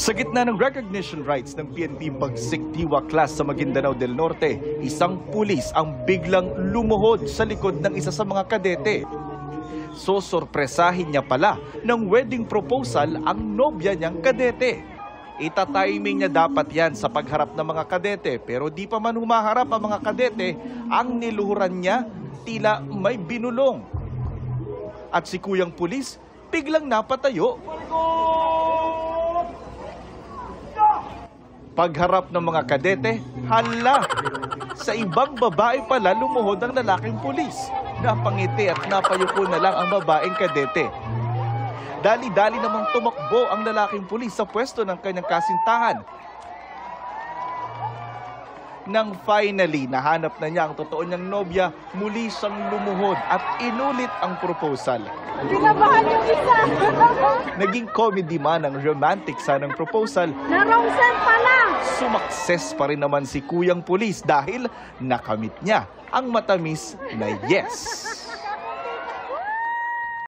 Sa gitna ng recognition rights ng PNP Bagsik Diwa Class sa Maguindanao del Norte, isang pulis ang biglang lumuhod sa likod ng isa sa mga kadete. So sorpresahin niya pala ng wedding proposal ang nobya niyang kadete. Ita-timing niya dapat yan sa pagharap ng mga kadete, pero di pa man humaharap ang mga kadete, ang niluhuran niya tila may binulong. At si Kuyang Pulis biglang napatayo. Pagharap ng mga kadete, hala! Sa ibang babae pala lumuhod ang lalaking pulis. Napangiti at napayuko na lang ang babaeng kadete. Dali-dali namang tumakbo ang lalaking pulis sa pwesto ng kanyang kasintahan. Nang finally nahanap na niya ang totoo niyang nobya, muli siyang lumuhod at inulit ang proposal. Pinabahan yung isa. Naging comedy man ang romantic sanang proposal. Narongsan pala. Sumakses pa rin naman si Kuyang Pulis dahil nakamit niya ang matamis na yes.